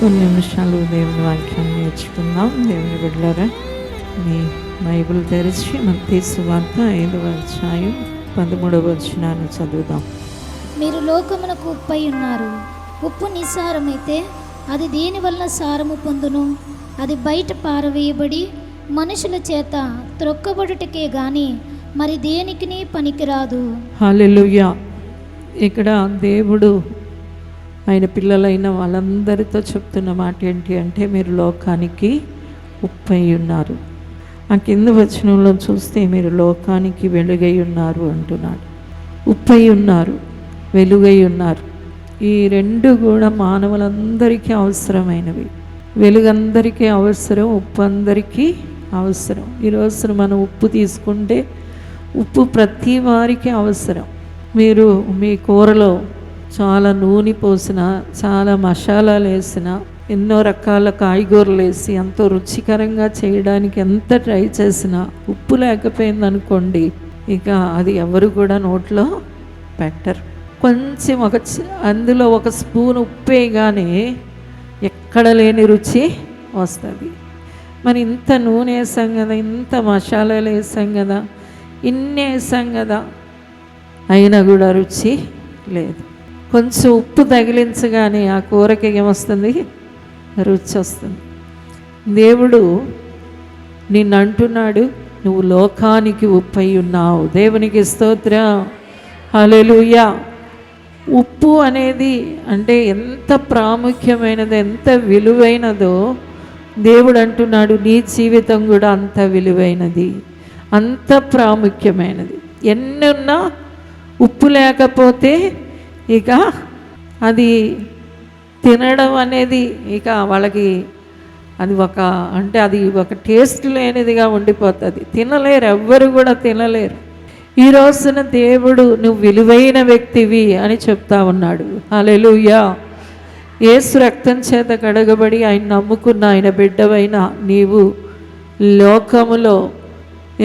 కొన్ని నిమిషాలు దేవుని వాక్యాన్ని నేర్చుకుందాం. దేవుని బిడ్డలారా, మీ బైబిల్ తెరిచి మత్తయి సువార్త 5వ అధ్యాయం 13వ వచనాన్ని చదువుదాం. మీరు లోకమునకు ఉప్పై ఉన్నారు. ఉప్పు నిస్సారమైతే అది దేని వలన సారము పొందును? అది బయట పారవేయబడి మనుషుల చేత త్రొక్కబడుటకే గాని మరి దేనికిని పనికిరాదు. హల్లెలూయా. ఇక్కడ దేవుడు ఆయన పిల్లలైన వాళ్ళందరితో చెప్తున్న మాట ఏంటి అంటే, మీరు లోకానికి ఉప్పై ఉన్నారు. ఆ కింద వచనంలో చూస్తే మీరు లోకానికి వెలుగై ఉన్నారు అంటున్నాడు. ఉప్పై ఉన్నారు, వెలుగై ఉన్నారు. ఈ రెండు కూడా మానవులందరికీ అవసరమైనవి. వెలుగందరికీ అవసరం, ఉప్పు అందరికీ అవసరం. ఈరోజు మనం ఉప్పు తీసుకుంటే ఉప్పు ప్రతి వారికి అవసరం. మీరు మీ కూరలో చాలా నూనె పోసిన, చాలా మసాలాలు వేసిన, ఎన్నో రకాల కాయగూరలు వేసి ఎంతో రుచికరంగా చేయడానికి ఎంత ట్రై చేసినా ఉప్పు లేకపోయిందనుకోండి, ఇక అది ఎవరు కూడా నోట్లో పెట్టరు. కొంచెం అందులో ఒక స్పూన్ ఉప్పు వేయగానే ఎక్కడ లేని రుచి వస్తుంది. మరి ఇంత నూనె వేసాం కదా, ఇంత మసాలాలు వేసాం కదా, ఇన్ని వేసాం కదా, అయినా కూడా రుచి లేదు. కొంచెం ఉప్పు తగిలించగానే ఆ కూరకి ఏమొస్తుంది? రుచి వస్తుంది. దేవుడు నిన్ను అంటున్నాడు, నువ్వు లోకానికి ఉప్పై ఉన్నావు. దేవునికి స్తోత్రం, హల్లెలూయా. ఉప్పు అనేది అంటే ఎంత ప్రాముఖ్యమైనదో, ఎంత విలువైనదో దేవుడు అంటున్నాడు. నీ జీవితం కూడా అంత విలువైనది, అంత ప్రాముఖ్యమైనది. ఎన్నున్నా ఉప్పు లేకపోతే ఇక అది తినడం అనేది ఇక వాళ్ళకి అది ఒక టేస్ట్ లేనిదిగా ఉండిపోతుంది. తినలేరు, ఎవ్వరు కూడా తినలేరు. ఈ రోజున దేవుడు నువ్వు విలువైన వ్యక్తివి అని చెప్తా ఉన్నాడు. హల్లెలూయా. యేసు రక్తం చేత కడగబడి ఆయన నమ్ముకున్న ఆయన బిడ్డవైన నీవు లోకములో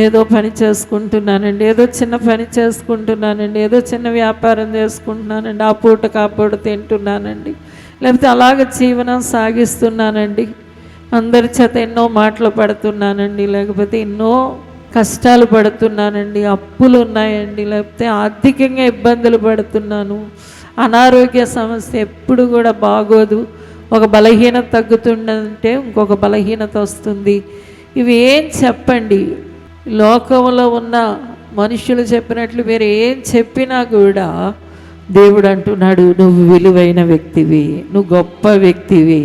ఏదో పని చేసుకుంటున్నానండి, ఏదో చిన్న పని చేసుకుంటున్నానండి, ఏదో చిన్న వ్యాపారం చేసుకుంటున్నానండి, ఆ పూట కాపూట తింటున్నానండి, లేకపోతే అలాగ జీవనం సాగిస్తున్నానండి, అందరి చేత ఎన్నో మాటలు పడుతున్నానండి, లేకపోతే ఎన్నో కష్టాలు పడుతున్నానండి, అప్పులు ఉన్నాయండి, లేకపోతే ఆర్థికంగా ఇబ్బందులు పడుతున్నాను, అనారోగ్య సమస్య ఎప్పుడు కూడా బాగోదు, ఒక బలహీనత తగ్గుతుందంటే ఇంకొక బలహీనత వస్తుంది. ఇవి ఏం చెప్పండి, లోకంలో ఉన్న మనుషులు చెప్పినట్లు వేరే ఏం చెప్పినా కూడా దేవుడు అంటున్నాడు, నువ్వు విలువైన వ్యక్తివి, నువ్వు గొప్ప వ్యక్తివి.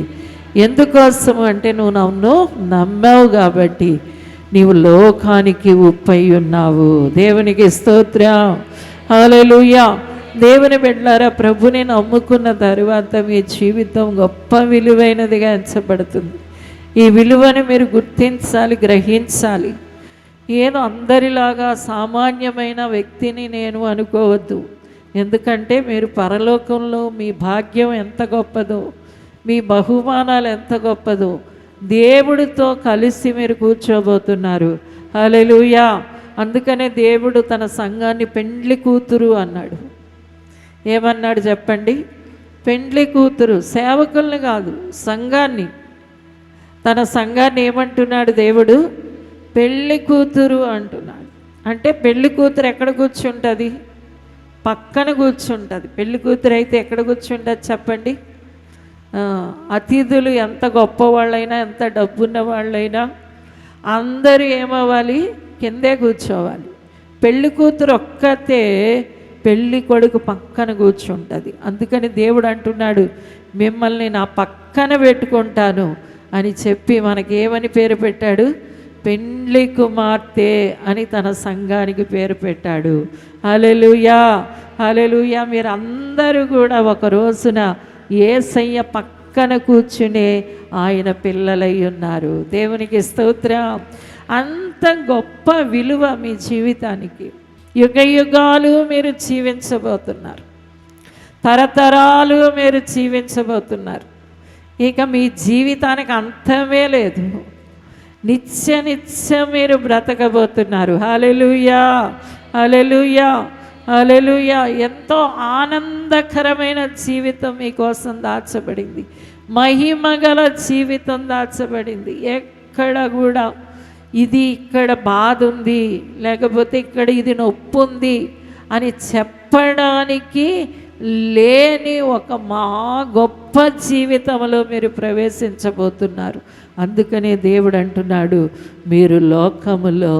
ఎందుకోసం అంటే నువ్వు నన్ను నమ్మావు కాబట్టి నీవు లోకానికి ఉప్పై ఉన్నావు. దేవునికి స్తోత్రం, హల్లెలూయా. దేవుని బిడ్డలారా, ప్రభుని నమ్ముకున్న తరువాత మీ జీవితం గొప్ప విలువైనదిగా ఎంచబడుతుంది. ఈ విలువని మీరు గుర్తించాలి, గ్రహించాలి. ఏదో అందరిలాగా సామాన్యమైన వ్యక్తిని నేను అనుకోవద్దు. ఎందుకంటే మీరు పరలోకంలో మీ భాగ్యం ఎంత గొప్పదో, మీ బహుమానాలు ఎంత గొప్పదో, దేవుడితో కలిసి మీరు కూర్చోబోతున్నారు. హల్లెలూయా. అందుకనే దేవుడు తన సంఘాన్ని పెండ్లి కూతురు అన్నాడు. ఏమన్నాడు చెప్పండి? పెండ్లి కూతురు. సేవకుల్ని కాదు, సంఘాన్ని. తన సంఘాన్ని ఏమంటున్నాడు దేవుడు? పెళ్ళి కూతురు అంటున్నాడు. అంటే పెళ్ళి కూతురు ఎక్కడ కూర్చుంటుంది? పక్కన కూర్చుంటుంది. పెళ్ళి కూతురు అయితే ఎక్కడ కూర్చుంటుంది చెప్పండి? అతిథులు ఎంత గొప్పవాళ్ళైనా, ఎంత డబ్బున్న వాళ్ళైనా అందరూ ఏమవ్వాలి? కిందే కూర్చోవాలి. పెళ్ళి కూతురు ఒక్కతే పెళ్ళి కొడుకు పక్కన కూర్చుంటుంది. అందుకని దేవుడు అంటున్నాడు, మిమ్మల్ని నా పక్కన పెట్టుకుంటాను అని చెప్పి మనకేమని పేరు పెట్టాడు? పెండ్లి కుమార్తె అని తన సంఘానికి పేరు పెట్టాడు. హల్లెలూయా, హల్లెలూయా. మీరు అందరూ కూడా ఒక రోజున యేసయ్య పక్కన కూర్చునే ఆయన పిల్లలై ఉన్నారు. దేవునికి స్తోత్రం. అంత గొప్ప విలువ మీ జీవితానికి. యుగ యుగాలు మీరు జీవించబోతున్నారు, తరతరాలు మీరు జీవించబోతున్నారు. ఇక మీ జీవితానికి అంతమే లేదు. నిత్యం మీరు బ్రతకబోతున్నారు. హల్లెలూయా, హల్లెలూయా, హల్లెలూయా. ఎంతో ఆనందకరమైన జీవితం మీకోసం దాచబడింది. మహిమ గల జీవితం దాచబడింది. ఎక్కడ కూడా ఇది ఇక్కడ బాధ ఉంది, లేకపోతే ఇక్కడ ఇది నొప్పి ఉంది అని చెప్పడానికి లేని ఒక గొప్ప జీవితంలో మీరు ప్రవేశించబోతున్నారు. అందుకనే దేవుడు అంటున్నాడు, మీరు లోకములో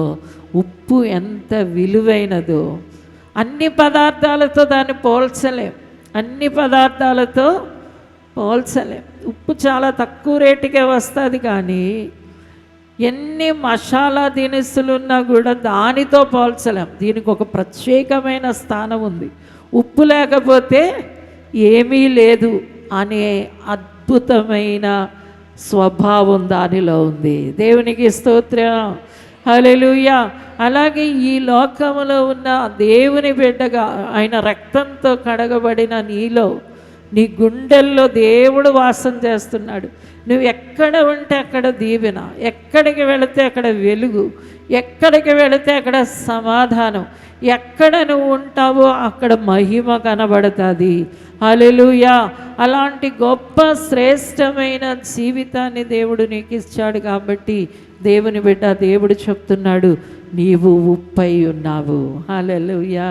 ఉప్పు ఎంత విలువైనదో. అన్ని పదార్థాలతో దాన్ని పోల్చలేం, అన్ని పదార్థాలతో పోల్చలేం. ఉప్పు చాలా తక్కువ రేటుకే వస్తుంది, కానీ ఎన్ని మసాలా దినుసులున్నా కూడా దానితో పోల్చలేం. దీనికి ఒక ప్రత్యేకమైన స్థానం ఉంది. ఉప్పు లేకపోతే ఏమీ లేదు అనే అద్భుతమైన స్వభావం దానిలో ఉంది. దేవునికి స్తోత్రం, హల్లెలూయా. అలాగే ఈ లోకములో ఉన్న దేవుని బిడ్డగా ఆయన రక్తంతో కడగబడిన నీలో, నీ గుండెల్లో దేవుడు వాసం చేస్తున్నాడు. నువ్వు ఎక్కడ ఉంటే అక్కడ దీవెన, ఎక్కడికి వెళితే అక్కడ వెలుగు, ఎక్కడికి వెళితే అక్కడ సమాధానం, ఎక్కడ నువ్వు ఉంటావో అక్కడ మహిమ కనబడుతుంది. హల్లెలూయా. అలాంటి గొప్ప శ్రేష్టమైన జీవితాన్ని దేవుడు నీకు ఇచ్చాడు. కాబట్టి దేవుని బిడ్డ, దేవుడు చెప్తున్నాడు, నీవు ఉప్పై ఉన్నావు. హల్లెలూయా,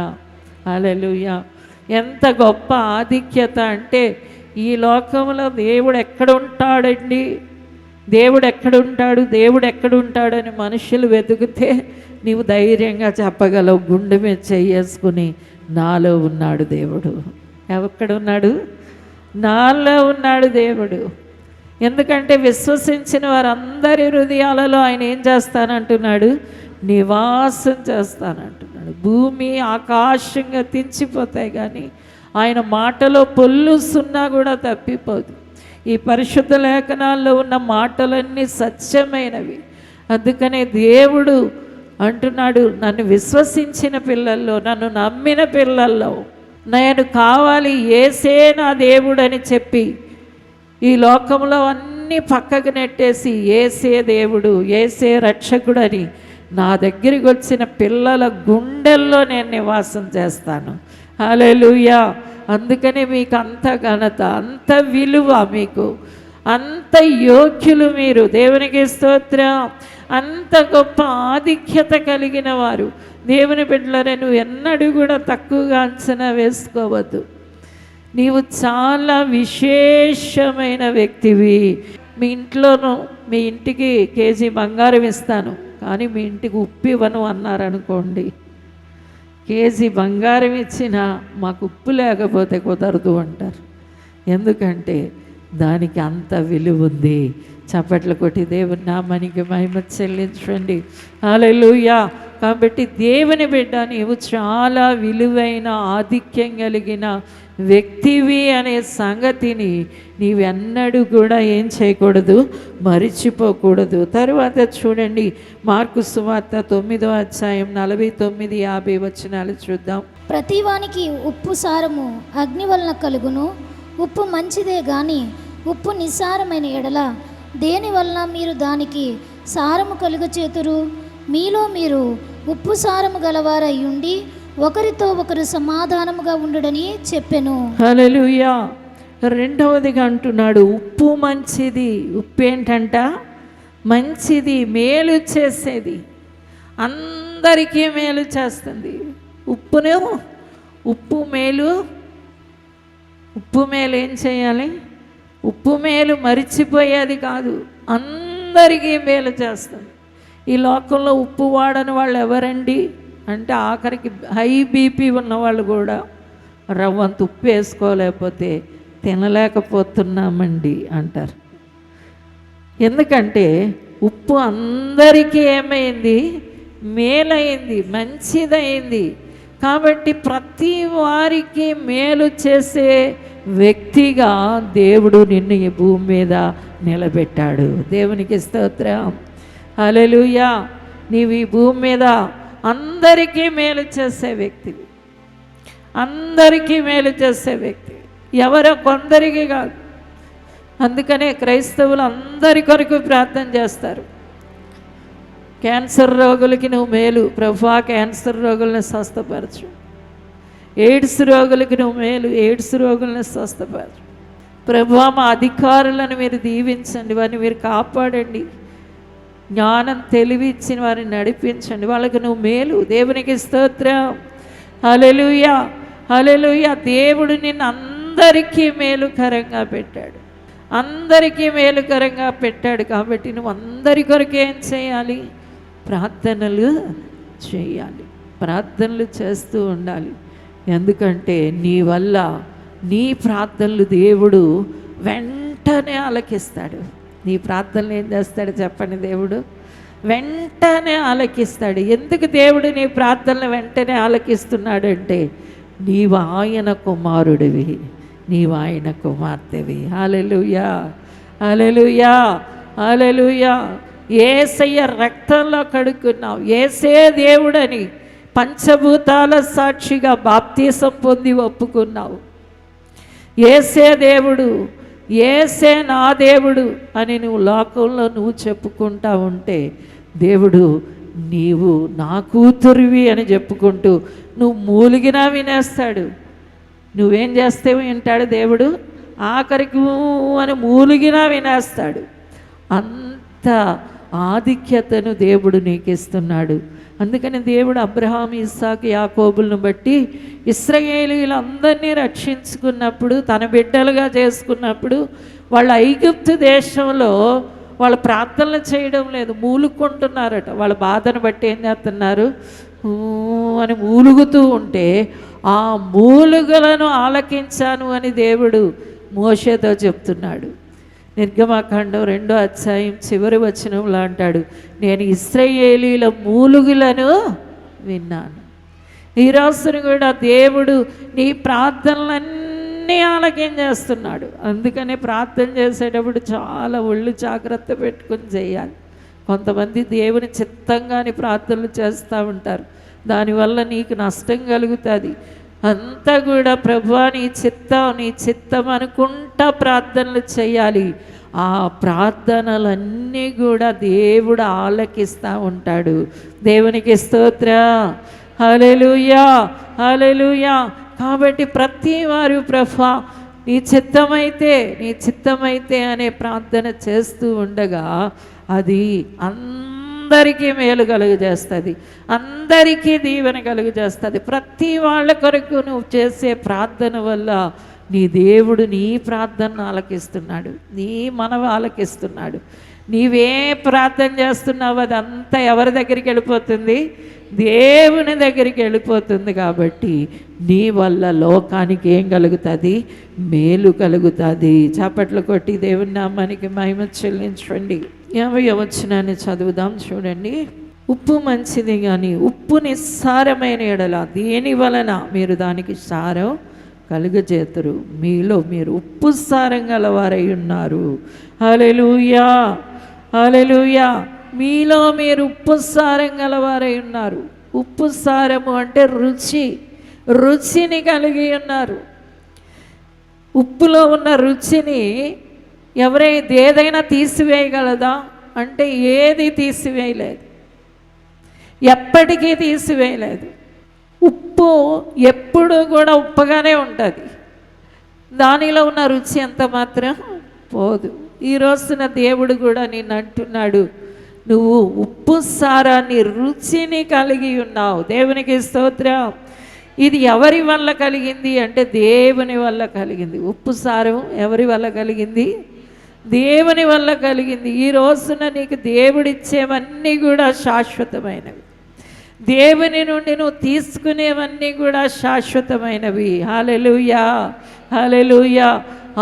హల్లెలూయా. ఎంత గొప్ప ఆధిక్యత అంటే, ఈ లోకంలో దేవుడు ఎక్కడ ఉంటాడండి, దేవుడు ఎక్కడుంటాడు, దేవుడు ఎక్కడుంటాడని మనుషులు వెతికితే నీవు ధైర్యంగా చెప్పగలవు, గుండె మీద చేసుకుని, నాలో ఉన్నాడు దేవుడు. ఎక్కడున్నాడు? నాలో ఉన్నాడు దేవుడు. ఎందుకంటే విశ్వసించిన వారందరి హృదయాలలో ఆయన ఏం చేస్తానంటున్నాడు? నివాసం చేస్తానంటున్నాడు. భూమి ఆకాశంగా తించిపోతాయి, కానీ ఆయన మాటలో పొల్లు సున్నా కూడా తప్పిపోదు. ఈ పరిశుద్ధ లేఖనాల్లో ఉన్న మాటలన్నీ సత్యమైనవి. అందుకనే దేవుడు అంటున్నాడు, నన్ను విశ్వసించిన పిల్లల్లో, నన్ను నమ్మిన పిల్లల్లో నేను కావాలి, యేసే నా దేవుడని చెప్పి ఈ లోకంలో అన్నీ పక్కకు నెట్టేసి యేసే దేవుడు, యేసే రక్షకుడని నా దగ్గరికి వచ్చిన పిల్లల గుండెల్లో నేను నివాసం చేస్తాను. హల్లెలూయా. అందుకని మీకు అంత ఘనత, అంత విలువ, మీకు అంత యోగ్యులు మీరు. దేవునికి స్తోత్రం. అంత గొప్ప ఆధిక్యత కలిగిన వారు. దేవుని బిడ్డలనే నువ్వు ఎన్నడూ కూడా తక్కువగా అంచనా వేసుకోవద్దు. నీవు చాలా విశేషమైన వ్యక్తివి. మీ ఇంట్లోనూ, మీ ఇంటికి కేజీ బంగారం ఇస్తాను, కానీ మీ ఇంటికి ఉప్పు ఇవ్వను అన్నారనుకోండి, కేజీ బంగారం ఇచ్చినా మాకు ఉప్పు లేకపోతే కుదరదు అంటారు. ఎందుకంటే దానికి అంత విలువ ఉంది. చప్పట్లు కొట్టి దేవుని నామానికి మహిమ చెల్లించండి. హల్లెలూయా. కాబట్టి దేవుని బిడ్డ, నీవు చాలా విలువైన ఆధిక్యం కలిగిన వ్యక్తివి అనే సంగతిని నీవెన్నడూ కూడా ఏం చేయకూడదు, మరిచిపోకూడదు. తరువాత చూడండి, మార్కు సువార్త 9వ అధ్యాయం 49-50 వచనాలు చూద్దాం. ప్రతివానికి ఉప్పు సారము అగ్ని వలన కలుగును. ఉప్పు మంచిదే గాని ఉప్పు నిస్సారమైన ఎడల దేని వలన మీరు దానికి సారము కలుగచేతురు? మీలో మీరు ఉప్పు సారము గలవారై ఉండి ఒకరితో ఒకరు సమాధానముగా ఉండుడని చెప్పెను. హల్లెలూయా. రెండవదిగా అంటున్నాడు, ఉప్పు మంచిది. ఉప్పు ఏంటంట? మంచిది, మేలు చేసేది, అందరికీ మేలు చేస్తుంది. ఉప్పు మేలు ఏం చేయాలి? ఉప్పు మేలు మరిచిపోయేది కాదు, అందరికీ మేలు చేస్తుంది. ఈ లోకంలో ఉప్పు వాడని వాళ్ళు ఎవరండి అంటే, ఆఖరికి హై బీపీ ఉన్నవాళ్ళు కూడా రవ్వంత ఉప్పు వేసుకోలేకపోతే తినలేకపోతున్నామండి అంటారు. ఎందుకంటే ఉప్పు అందరికీ ఏమైంది? మేలైంది, మంచిదైంది. కాబట్టి ప్రతి వారికి మేలు చేసే వ్యక్తిగా దేవుడు నిన్ను ఈ భూమి మీద నిలబెట్టాడు. దేవునికి స్తోత్రం. హల్లెలూయా. నీవు ఈ భూమి మీద అందరికీ మేలు చేసే వ్యక్తివి, అందరికీ మేలు చేసే వ్యక్తి, ఎవరో కొందరికి కాదు. అందుకనే క్రైస్తవులు అందరి కొరకు ప్రార్థన చేస్తారు. క్యాన్సర్ రోగులకి నువ్వు మేలు ప్రభువా, క్యాన్సర్ రోగులను స్వస్థపరచు. ఎయిడ్స్ రోగులకి నువ్వు మేలు, ఎయిడ్స్ రోగులను స్వస్థపరచు. ప్రభువా మా అధికారులను మీరు దీవించండి, వారిని మీరు కాపాడండి, జ్ఞానం తెలివి ఇచ్చిన వారిని నడిపించండి, వాళ్ళకు నువ్వు మేలు. దేవునికి స్తోత్రం. హల్లెలూయా, హల్లెలూయా. దేవుడు నిన్ను అందరికీ మేలుకరంగా పెట్టాడు, అందరికీ మేలుకరంగా పెట్టాడు. కాబట్టి నువ్వు అందరి కొరకు ఏం చేయాలి? ప్రార్థనలు చేయాలి, ప్రార్థనలు చేస్తూ ఉండాలి. ఎందుకంటే నీ వల్ల నీ ప్రార్థనలు దేవుడు వెంటనే ఆలకిస్తాడు. నీ ప్రార్థనలు ఏం చేస్తాడు చెప్పండి? దేవుడు వెంటనే ఆలకిస్తాడు. ఎందుకు దేవుడు నీ ప్రార్థనలు వెంటనే ఆలకిస్తున్నాడంటే నీవు ఆయన కుమారుడివి, నీవు ఆయన కుమార్తెవి. హల్లెలూయా, హల్లెలూయా, హల్లెలూయా. యేసయ్య రక్తంలో కడుక్కున్నావు, యేసే దేవుడని పంచభూతాల సాక్షిగా బాప్తీసం పొంది ఒప్పుకున్నావు. యేసే దేవుడు, యేసే నా దేవుడు అని నువ్వు లోకంలో నువ్వు చెప్పుకుంటా ఉంటే దేవుడు నీవు నా కూతురివి అని చెప్పుకుంటూ నువ్వు మూలిగినా వినేస్తాడు. నువ్వేం చేస్తే వింటాడు దేవుడు? ఆఖరికి అని మూలిగినా వినేస్తాడు. అంత ఆధిక్యతను దేవుడు నీకు ఇస్తున్నాడు. అందుకని దేవుడు అబ్రహాము, ఇస్సాకు, యాకోబులను బట్టి ఇశ్రాయేలీయులందరినీ రక్షించుకున్నప్పుడు, తన బిడ్డలుగా చేసుకున్నప్పుడు, వాళ్ళ ఐగుప్తు దేశంలో వాళ్ళు ప్రార్థనలు చేయడం లేదు, మూలుకుంటున్నారట. వాళ్ళ బాధను బట్టి ఏం చేస్తున్నారు? అని మూలుగుతూ ఉంటే ఆ మూలుగులను ఆలకించాను అని దేవుడు మోషేతో చెప్తున్నాడు. నిర్గమకాండం 2వ అధ్యాయం చివరి వచనంలో అంటాడు, నేను ఇశ్రాయేలీల మూలుగులను విన్నాను. ఈ రోజున కూడా దేవుడు నీ ప్రార్థనలన్నీ ఆలకించేస్తున్నాడు. అందుకనే ప్రార్థన చేసేటప్పుడు చాలా ఒళ్ళు జాగ్రత్త పెట్టుకుని చేయాలి. కొంతమంది దేవుని చిత్తంగాని ప్రార్థనలు చేస్తూ ఉంటారు, దానివల్ల నీకు నష్టం కలుగుతుంది. అంతా కూడా ప్రభువా నీ చిత్తం అనుకుంటా ప్రార్థనలు చేయాలి. ఆ ప్రార్థనలన్నీ కూడా దేవుడు ఆలకిస్తూ ఉంటాడు. దేవునికి స్తోత్రం. హల్లెలూయా, హల్లెలూయా. కాబట్టి ప్రతి వారు ప్రభువా నీ చిత్తమైతే అనే ప్రార్థన చేస్తూ ఉండగా అది అందరికీ మేలు కలుగజేస్తుంది, అందరికీ దీవెన కలుగజేస్తుంది. ప్రతి వాళ్ళ కొరకు నువ్వు చేసే ప్రార్థన వల్ల నీ దేవుడు నీ ప్రార్థనను ఆలకిస్తున్నాడు, నీ మనవి ఆలకిస్తున్నాడు. నీవే ప్రార్థన చేస్తున్నావు అదంతా ఎవరి దగ్గరికి వెళ్ళిపోతుంది? దేవుని దగ్గరికి వెళ్ళిపోతుంది. కాబట్టి నీ వల్ల లోకానికి ఏం కలుగుతుంది? మేలు కలుగుతుంది. చప్పట్లు కొట్టి దేవుని నామానికి మహిమ చెల్లించండి. 50వ వచనాన్ని చదువుదాం చూడండి. ఉప్పు మంచిది కానీ ఉప్పు నిస్సారమైన ఎడల దేని వలన మీరు దానికి సారం కలుగజేతురు? మీలో మీరు ఉప్పు సారం గలవారై ఉన్నారు. హల్లెలూయా, హల్లెలూయా. మీలో మీరు ఉప్పు సారం గలవారై ఉన్నారు. ఉప్పు సారము అంటే రుచిని కలిగి ఉన్నారు. ఉప్పులో ఉన్న రుచిని ఏదైనా తీసివేయగలదా అంటే ఏది తీసివేయలేదు, ఎప్పటికీ తీసివేయలేదు. ఉప్పు ఎప్పుడు కూడా ఉప్పగానే ఉంటుంది, దానిలో ఉన్న రుచి ఎంత మాత్రం పోదు. ఈ రోజున దేవుడు కూడా నిన్ను అంటున్నాడు, నువ్వు ఉప్పు సారాన్ని రుచిని కలిగి ఉన్నావు. దేవునికి స్తోత్రం. ఇది ఎవరి వల్ల కలిగింది అంటే దేవుని వల్ల కలిగింది. ఉప్పు సారం ఎవరి వల్ల కలిగింది? దేవుని వల్ల కలిగింది. ఈ రోజున నీకు దేవుడిచ్చేవన్నీ కూడా శాశ్వతమైనవి, దేవుని నుండి నువ్వు తీసుకునేవన్నీ కూడా శాశ్వతమైనవి. హల్లెలూయా, హల్లెలూయా.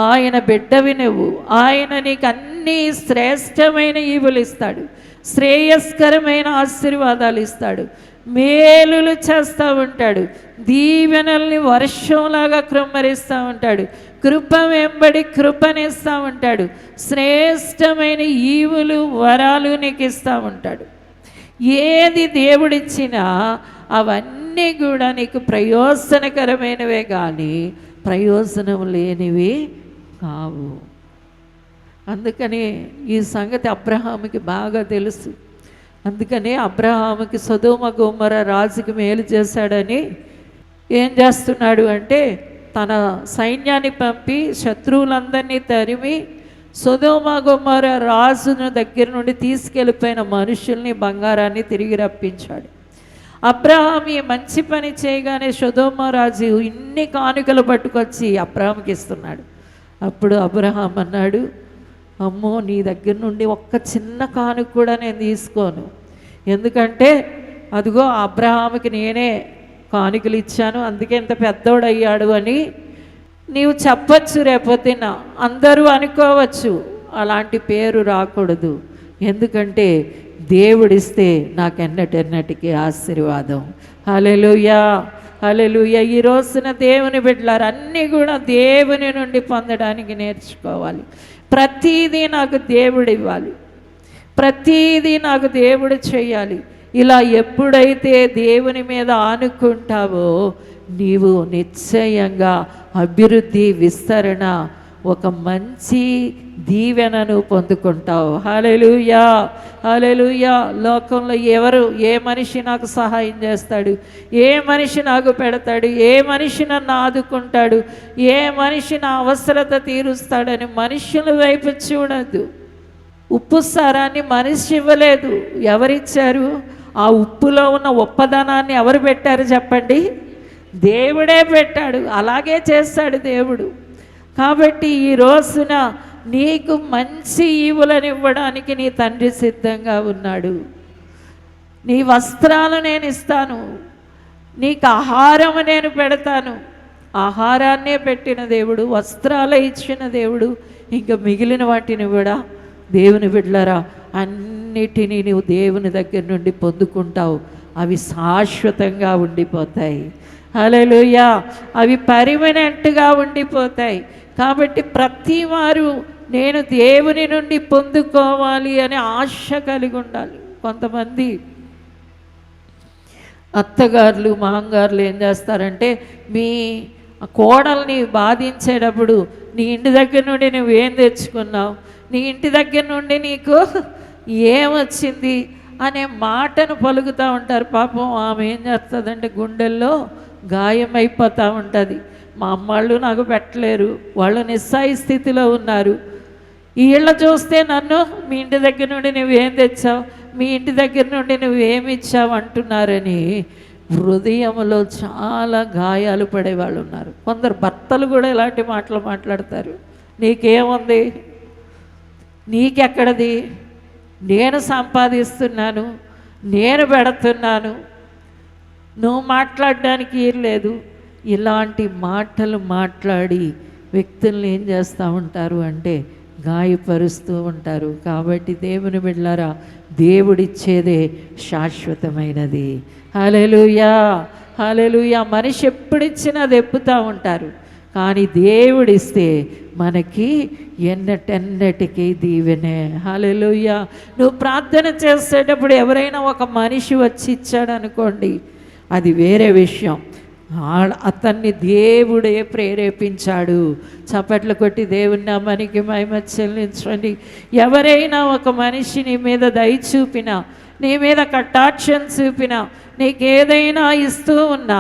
ఆయన బిడ్డవి నువ్వు. ఆయన నీకు అన్నీ శ్రేష్టమైన ఈవులు ఇస్తాడు, శ్రేయస్కరమైన ఆశీర్వాదాలు ఇస్తాడు, మేలులు చేస్తూ ఉంటాడు, దీవెనల్ని వర్షంలాగా కృమ్మరిస్తూ ఉంటాడు, కృప వెంబడి కృపనిస్తూ ఉంటాడు, శ్రేష్టమైన ఈవులు వరాలు నీకు ఇస్తూ ఉంటాడు. ఏది దేవుడిచ్చినా అవన్నీ కూడా నీకు ప్రయోజనకరమైనవే కానీ ప్రయోజనం లేనివి కావు. అందుకని ఈ సంగతి అబ్రహాముకి బాగా తెలుసు. అందుకని అబ్రహాముకి సొదొమ గొమొర్రా రాజుకి మేలు చేశాడని ఏం చేస్తున్నాడు అంటే తన సైన్యాన్ని పంపి శత్రువులందరినీ తరిమి సొదొమ గొమొర్రా రాజును దగ్గర నుండి తీసుకెళ్ళిపోయిన మనుషుల్ని, బంగారాన్ని తిరిగి రప్పించాడు. అబ్రహాం ఈ మంచి పని చేయగానే సొదొమ రాజు ఇన్ని కానుకలు పట్టుకొచ్చి అబ్రహాంకి ఇస్తున్నాడు. అప్పుడు అబ్రహాం అన్నాడు, అమ్మో, నీ దగ్గర నుండి ఒక్క చిన్న కానుక కూడా నేను తీసుకోను. ఎందుకంటే అదిగో అబ్రహాముకి నేనే కానుకలు ఇచ్చాను, అందుకే ఇంత పెద్దోడయ్యాడు అని నీవు చెప్పచ్చు. రేపొద్దున అందరూ అనుకోవచ్చు, అలాంటి పేరు రాకూడదు. ఎందుకంటే దేవుడిస్తే నాకెన్నటెన్నటికీ ఆశీర్వాదం. హల్లెలూయా, హల్లెలూయా. ఈ రోజున దేవుని బిడ్డలారు అన్నీ కూడా దేవుని నుండి పొందడానికి నేర్చుకోవాలి. ప్రతీదీ నాకు దేవుడు ఇవ్వాలి, ప్రతీదీ నాకు దేవుడు చేయాలి. ఇలా ఎప్పుడైతే దేవుని మీద ఆనుకుంటావో నీవు నిశ్చయంగా అభివృద్ధి, విస్తరణ, ఒక మంచి దీవెనను పొందుకుంటావు. హల్లెలూయా, హల్లెలూయా. లోకంలో ఏ మనిషి నాకు సహాయం చేస్తాడు, ఏ మనిషి నాకు పెడతాడు, ఏ మనిషి నన్ను ఆదుకుంటాడు, ఏ మనిషి నా అవసరత తీరుస్తాడని మనుషుల వైపు చూడద్దు. ఉప్పు సారాన్ని మనిషి ఇవ్వలేదు, ఎవరిచ్చారు? ఆ ఉప్పులో ఉన్న ఉప్పదనాన్ని ఎవరు పెట్టారు చెప్పండి? దేవుడే పెట్టాడు. అలాగే చేస్తాడు దేవుడు. కాబట్టి ఈ రోజున నీకు మంచి ఈవులను ఇవ్వడానికి నీ తండ్రి సిద్ధంగా ఉన్నాడు. నీ వస్త్రాలు నేను ఇస్తాను, నీకు ఆహారం నేను పెడతాను. ఆహారాన్నే పెట్టిన దేవుడు, వస్త్రాలు ఇచ్చిన దేవుడు, ఇంకా మిగిలిన వాటిని కూడా దేవుని బిడ్డలారా అన్నిటినీ నీవు దేవుని దగ్గర నుండి పొందుకుంటావు. అవి శాశ్వతంగా ఉండిపోతాయి. హల్లెలూయా. అవి పర్మనెంట్గా ఉండిపోతాయి. కాబట్టి ప్రతి వారు నేను దేవుని నుండి పొందుకోవాలి అనే ఆశ కలిగి ఉండాలి. కొంతమంది అత్తగారులు, మామగారులు ఏం చేస్తారంటే మీ కోడల్ని బాధించేటప్పుడు నీ ఇంటి దగ్గర నుండి నువ్వేం తెచ్చుకున్నావు, నీ ఇంటి దగ్గర నుండి నీకు ఏమొచ్చింది అనే మాటను పలుకుతూ ఉంటారు. పాపం ఆమె ఏం చేస్తుందంటే గుండెల్లో గాయమైపోతూ ఉంటుంది. మా అమ్మాళ్ళు నాకు పెట్టలేరు, వాళ్ళు నిస్సాయి స్థితిలో ఉన్నారు, వీళ్ళ చూస్తే నన్ను మీ ఇంటి దగ్గర నుండి నువ్వేం తెచ్చావు, మీ ఇంటి దగ్గర నుండి నువ్వేమి ఇచ్చావు అంటున్నారని హృదయంలో చాలా గాయాలు పడేవాళ్ళు ఉన్నారు. కొందరు భర్తలు కూడా ఇలాంటి మాటలు మాట్లాడతారు. నీకేముంది, నీకెక్కడది, నేను సంపాదిస్తున్నాను, నేను పెడుతున్నాను, నువ్వు మాట్లాడడానికి ఏం లేదు. ఇలాంటి మాటలు మాట్లాడి వ్యక్తుల్ని ఏం చేస్తూ ఉంటారు అంటే గాయపరుస్తూ ఉంటారు. కాబట్టి దేవుని బిడ్డలారా, దేవుడిచ్చేదే శాశ్వతమైనది. హల్లెలూయా, హల్లెలూయా. మనిషి ఎప్పుడిచ్చినా అది ఎప్పుతూ ఉంటారు, కానీ దేవుడిస్తే మనకి ఎన్నటెన్నటికీ దీవెనే. హల్లెలూయా. నువ్వు ప్రార్థన చేసేటప్పుడు ఎవరైనా ఒక మనిషి వచ్చి ఇచ్చాడు అనుకోండి, అది వేరే విషయం. అతన్ని దేవుడే ప్రేరేపించాడు. చప్పట్లు కొట్టి దేవుని నామానికి మహిమ చెల్లించండి. ఎవరైనా ఒక మనిషి నీ మీద దయ చూపినా, నీ మీద కటాక్షం చూపినా, నీకేదైనా ఇస్తూ ఉన్నా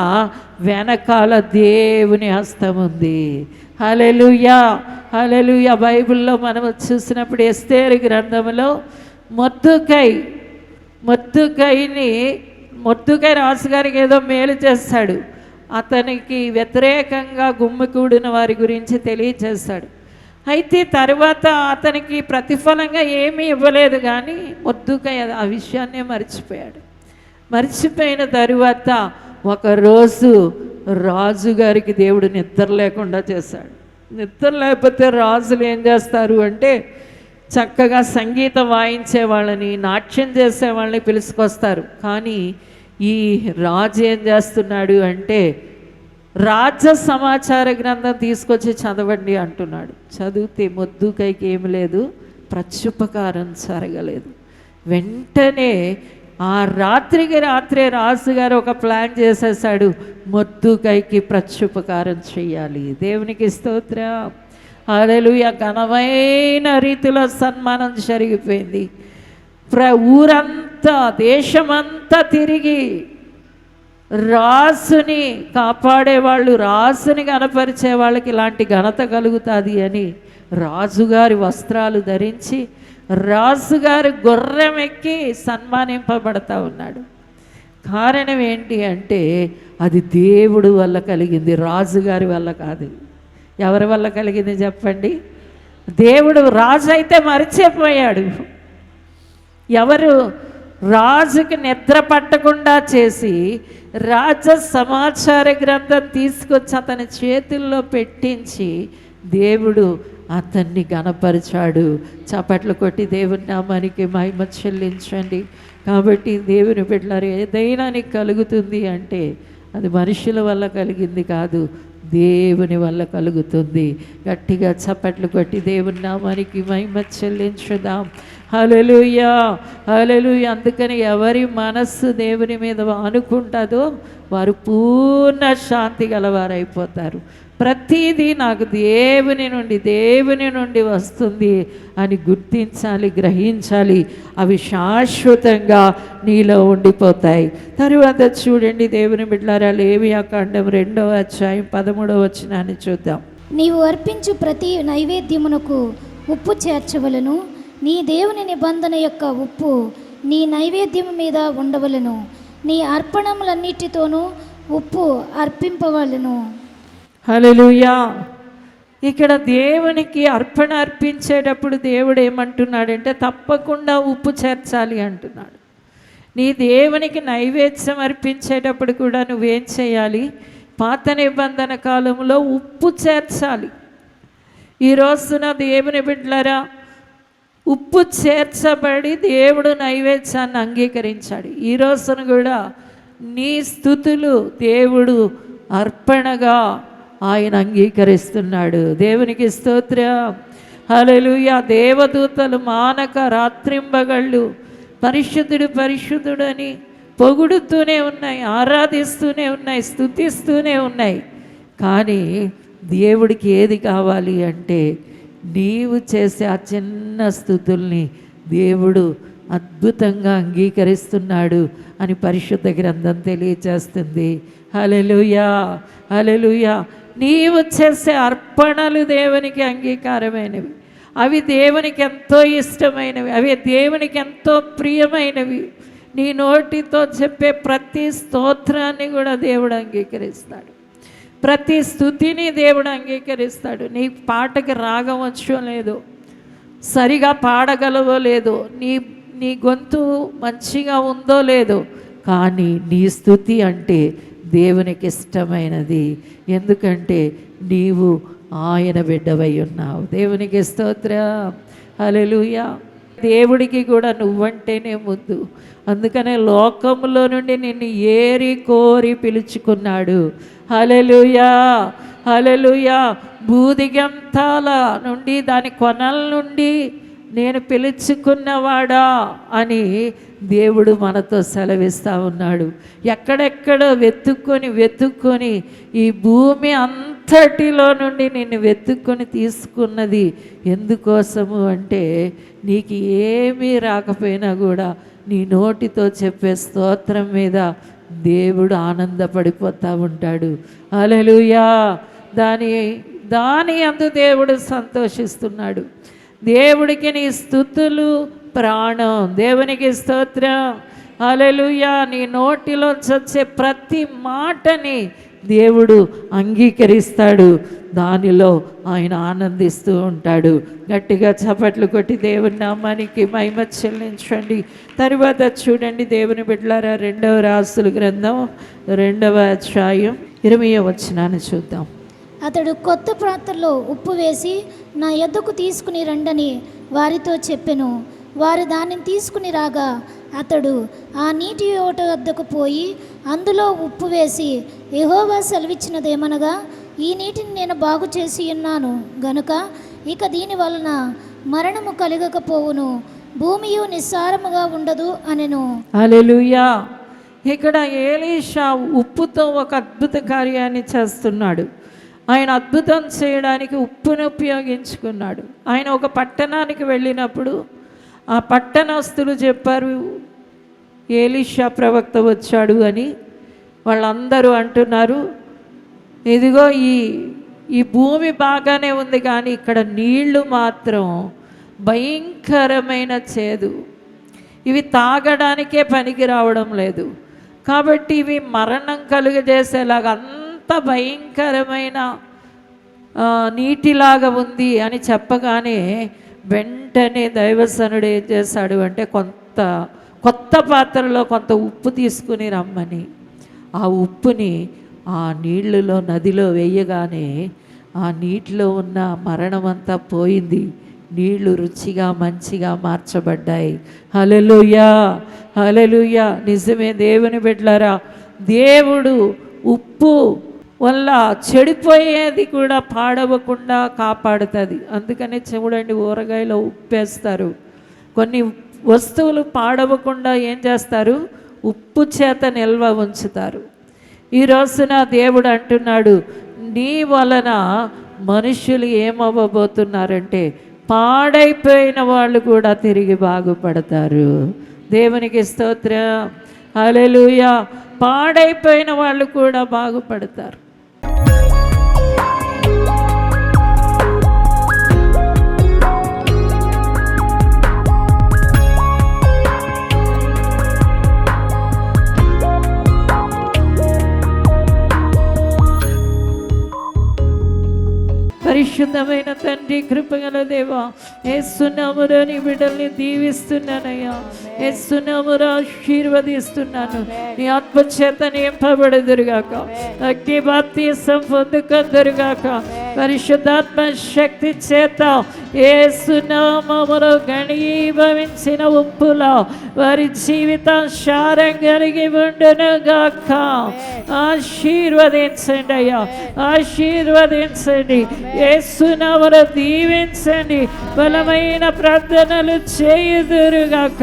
వెనకాల దేవుని హస్తం ఉంది. హల్లెలూయా, హల్లెలూయా. బైబిల్లో మనం చూసినప్పుడు ఎస్తేరు గ్రంథంలో మొర్దెకై రాజుగారికి ఏదో మేలు చేస్తాడు. అతనికి వ్యతిరేకంగా గుమ్మికూడిన వారి గురించి తెలియజేస్తాడు. అయితే తర్వాత అతనికి ప్రతిఫలంగా ఏమీ ఇవ్వలేదు, కానీ మొర్దెకై ఆ విషయాన్నే మర్చిపోయాడు. మర్చిపోయిన తరువాత ఒకరోజు రాజుగారికి దేవుడు నిద్ర లేకుండా చేశాడు. నిద్ర లేకపోతే రాజులు ఏం చేస్తారు అంటే చక్కగా సంగీతం వాయించే వాళ్ళని, నాట్యం చేసే వాళ్ళని పిలుచుకొస్తారు. కానీ ఈ రాజు ఏం చేస్తున్నాడు అంటే రాజ్య సమాచార గ్రంథం తీసుకొచ్చి చదవండి అంటున్నాడు. చదివితే మొర్దెకైకి ఏమి లేదు, ప్రత్యుపకారం జరగలేదు. వెంటనే ఆ రాత్రికి రాత్రే రాజుగారు ఒక ప్లాన్ చేసేసాడు, మొర్దెకైకి ప్రత్యుపకారం చేయాలి. దేవునికి స్తోత్రం. హల్లెలూయా. ఘనమైన రీతిలో సన్మానం జరిగిపోయింది. ఊరంతా, దేశమంతా తిరిగి రాసుని కాపాడేవాళ్ళు, రాసుని గణపరిచే వాళ్ళకి ఇలాంటి ఘనత కలుగుతుంది అని రాజుగారి వస్త్రాలు ధరించి రాజుగారి గుర్రం ఎక్కి సన్మానింపబడతా ఉన్నాడు. కారణం ఏంటి అంటే అది దేవుడు వల్ల కలిగింది, రాజుగారి వల్ల కాదు. ఎవరి వల్ల కలిగింది చెప్పండి? దేవుడు. రాజు అయితే మరిచిపోయాడు. ఎవరు? రాజుకి నిద్ర పట్టకుండా చేసి రాజ సమాచార గ్రంథం తీసుకొచ్చి అతని చేతుల్లో పెట్టించి దేవుడు అతన్ని గణపరిచాడు. చప్పట్లు కొట్టి దేవుని నామానికి మహిమ చెల్లించండి. కాబట్టి దేవుని బిడ్డలారా, ఏదైనా నీకు కలుగుతుంది అంటే అది మనుషుల వల్ల కలిగింది కాదు, దేవుని వల్ల కలుగుతుంది. గట్టిగా చప్పట్లు కొట్టి దేవుని నామానికి మహిమ చెల్లించుదాం. హల్లెలూయా, హల్లెలూయా. అందుకని ఎవరి మనస్సు దేవుని మీద అనుకుంటుందో వారు పూర్ణ శాంతి గలవారైపోతారు. ప్రతిదీ నాకు దేవుని నుండి వస్తుంది అని గుర్తించాలి, గ్రహించాలి. అవి శాశ్వతంగా నీలో ఉండిపోతాయి. తరువాత చూడండి దేవుని బిడ్డలారా, లేవియా కాండం 2వ అధ్యాయం 13వ వచనాన్ని చూద్దాం. నీవు అర్పించు ప్రతి నైవేద్యమునకు ఉప్పు చేర్చవలను. నీ దేవుని నిబంధన యొక్క ఉప్పు నీ నైవేద్యము మీద ఉండవలను. నీ అర్పణములన్నిటితోనూ ఉప్పు అర్పింపవలను. హల్లెలూయా. ఇక్కడ దేవునికి అర్పణ అర్పించేటప్పుడు దేవుడు ఏమంటున్నాడంటే తప్పకుండా ఉప్పు చేర్చాలి అంటున్నాడు. నీ దేవునికి నైవేద్యం అర్పించేటప్పుడు కూడా నువ్వేం చేయాలి? పాత నిబంధన కాలంలో ఉప్పు చేర్చాలి. ఈ రోజున దేవుని బిడ్డలారా, ఉప్పు చేర్చబడి దేవుడు నైవేద్యాన్ని అంగీకరించాడు. ఈ రోజున కూడా నీ స్తుతులు దేవుడు అర్పణగా ఆయన అంగీకరిస్తున్నాడు. దేవునికి స్తోత్రం. హల్లెలూయా. దేవదూతలు మానక రాత్రింబగళ్ళు పరిశుద్ధుడు పరిశుద్ధుడు అని పొగుడుతూనే ఉన్నాయి, ఆరాధిస్తూనే ఉన్నాయి, స్తుతిస్తూనే ఉన్నాయి. కానీ దేవుడికి ఏది కావాలి అంటే నీవు చేసే ఆ చిన్న స్తుతుల్ని దేవుడు అద్భుతంగా అంగీకరిస్తున్నాడు అని పరిశుద్ధ గ్రంథం తెలియజేస్తుంది. హల్లెలూయా, హల్లెలూయా. నీవు చేసే అర్పణలు దేవునికి అంగీకారమైనవి, అవి దేవునికి ఎంతో ఇష్టమైనవి, అవి దేవునికి ఎంతో ప్రియమైనవి. నీ నోటితో చెప్పే ప్రతి స్తోత్రాన్ని కూడా దేవుడు అంగీకరిస్తాడు, ప్రతి స్తుతిని దేవుడు అంగీకరిస్తాడు. నీ పాటకి రాగం వచ్చో లేదో, సరిగా పాడగలవో లేదో, నీ గొంతు మంచిగా ఉందో లేదో, కానీ నీ స్తుతి అంటే దేవునికి ఇష్టమైనది. ఎందుకంటే నీవు ఆయన బిడ్డవై ఉన్నావు. దేవునికి స్తోత్రం. హల్లెలూయా. దేవుడికి కూడా నువ్వంటేనే ముద్దు. అందుకనే లోకంలో నుండి నిన్ను ఏరి కోరి పిలుచుకున్నాడు. హల్లెలూయా, హల్లెలూయా. భూదిగంతాల నుండి, దాని కొనల నుండి నేను పిలుచుకున్నవాడా అని దేవుడు మనతో సెలవిస్తూ ఉన్నాడు. ఎక్కడెక్కడో వెతుక్కొని ఈ భూమి అంతటిలో నుండి నిన్ను వెతుక్కొని తీసుకున్నది ఎందుకోసము అంటే నీకు ఏమీ రాకపోయినా కూడా నీ నోటితో చెప్పే స్తోత్రం మీద దేవుడు ఆనందపడిపోతూ ఉంటాడు. హల్లెలూయా. దాని అందు దేవుడు సంతోషిస్తున్నాడు. దేవుడికి నీ స్తుతులు ప్రాణం. దేవునికి స్తోత్రం. హల్లెలూయా. నీ నోటిలోంచి వచ్చే ప్రతి మాటని దేవుడు అంగీకరిస్తాడు, దానిలో ఆయన ఆనందిస్తూ ఉంటాడు. గట్టిగా చప్పట్లు కొట్టి దేవుని నామానికి మహిమ చెల్లించండి. తరువాత చూడండి దేవుని బిడ్డలారా, 2వ రాజుల గ్రంథం 2వ అధ్యాయం 20వ వచనాన్ని చూద్దాం. అతడు కొత్త పాత్రలో ఉప్పు వేసి నా యొద్దకు తీసుకుని రండని వారితో చెప్పెను. వారు దానిని తీసుకుని రాగా అతడు ఆ నీటి ఓట వద్దకు పోయి అందులో ఉప్పు వేసి, యెహోవా సెలవిచ్చినదేమనగా, ఈ నీటిని నేను బాగు చేసి ఉన్నాను గనుక ఇక దీని వలన మరణము కలగకపోవును, భూమియు నిస్సారముగా ఉండదు అనెను. హల్లెలూయా. ఇక్కడ ఎలీషా ఉప్పుతో ఒక అద్భుత కార్యాన్ని చేస్తున్నాడు. ఆయన అద్భుతం చేయడానికి ఉప్పును ఉపయోగించుకున్నాడు. ఆయన ఒక పట్టణానికి వెళ్ళినప్పుడు ఆ పట్టణస్తులు చెప్పారు, ఎలీషా ప్రవక్త వచ్చాడు అని. వాళ్ళందరూ అంటున్నారు, ఇదిగో ఈ భూమి బాగానే ఉంది కానీ ఇక్కడ నీళ్లు మాత్రం భయంకరమైన చేదు, ఇవి తాగడానికే పనికి రావడం లేదు, కాబట్టి ఇవి మరణం కలుగజేసేలాగా అంత భయంకరమైన నీటిలాగా ఉంది అని చెప్పగానే వెంటనే దైవసనుడు ఏం చేశాడు అంటే కొత్త పాత్రలో కొంత ఉప్పు తీసుకుని రమ్మని ఆ ఉప్పుని ఆ నీళ్ళలో నదిలో వేయగానే ఆ నీటిలో ఉన్న మరణమంతా పోయింది, నీళ్లు రుచిగా మంచిగా మార్చబడ్డాయి. హల్లెలూయా, హల్లెలూయా. నిజమే దేవుని బిడ్డలారా, దేవుడు ఉప్పు వల్ల చెడిపోయేది కూడా పాడవకుండా కాపాడుతుంది. అందుకనే చూడండి, ఊరగాయలో ఉప్పేస్తారు, కొన్ని వస్తువులు పాడవకుండా ఏం చేస్తారు, ఉప్పు చేత నిల్వ ఉంచుతారు. ఈ రోజున దేవుడు అంటున్నాడు, నీ వలన మనుషులు ఏమవ్వబోతున్నారంటే పాడైపోయిన వాళ్ళు కూడా తిరిగి బాగుపడతారు. దేవునికి స్తోత్రం, హల్లెలూయా. పాడైపోయిన వాళ్ళు కూడా బాగుపడతారు. పరిశుద్ధమైన తండ్రి, కృపగల దేవా, యేసు నామములో నీ బిడ్డల్ని దీవిస్తున్నానయ్యా, యేసు నామములో ఆశీర్వదిస్తున్నాను. నీ ఆత్మచేత నింపబడుదురుగాక, అగ్ని బాప్తిసం పొందుకొందురుగాక, పరిశుద్ధాత్మ శక్తి చేత యేసు నామములో ఘనీభవించిన ఉప్పులా వారి జీవితం సారం కలిగి ఉండునుగాక. ఆశీర్వదించండి అయ్యా, ఆశీర్వదించండి, యేసు నామములో దీవించండి, బలమైన ప్రార్థనలు చేయుదురుగాక.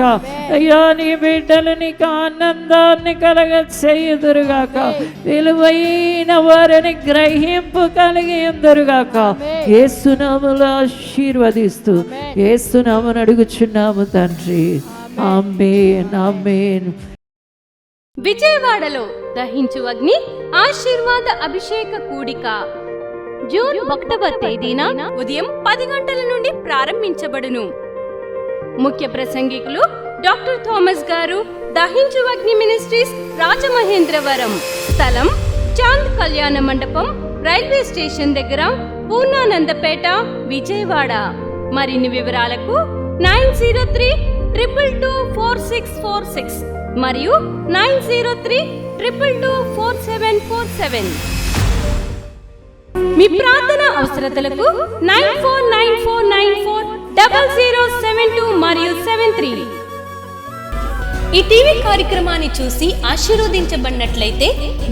అయ్యా, నీ బిడ్డలు నీకు ఆనందాన్ని కలగ చేయుదురుగాక, విలువైన వారిని గ్రహింపు కలిగి ఉందరుగాక. యేసు నామములో ఆశీర్వదిస్తూ యేసు నామమున అడుగుచున్నాము తండ్రి, ఆమేన్, ఆమేన్. విజయవాడలో దహించు అగ్ని ఆశీర్వాద అభిషేక కూడిక జూన్ 1వ తేదీన ఉదయం 10 గంటల నుండి ప్రారంభించబడును. ముఖ్య ప్రసంగికులు డాక్టర్ థామస్ గారు, దహించు అగ్ని మినిస్ట్రీస్, రాజమహేంద్రవరం. స్థలం చాంద్ కళ్యాణ మండపం, రైల్వే స్టేషన్ దగ్గర, పూర్ణానందపేట, విజయవాడ. మరిన్ని వివరాలకు 9032224646 మరియు 9032224747. మీ ప్రార్థన అవసరతలకు 9494940072 మరియు 73. ఈ టీవీ కార్యక్రమాన్ని చూసి ఆశీర్వదించబడినట్లయితే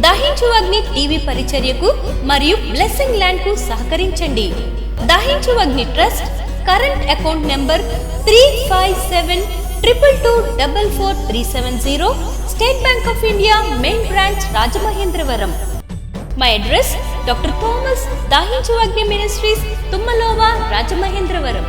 దహించు అగ్ని టీవీ పరిచర్యకు మరియు బ్లెస్సింగ్ ల్యాండ్ కు సహకరించండి. Dahinchu Agni trust current account number 357222444370, State Bank of India, main branch, Rajamahendravaram. My address doctor Thomas, Dahinchu Agni ministries, తుమ్మలోవా, Rajamahendravaram.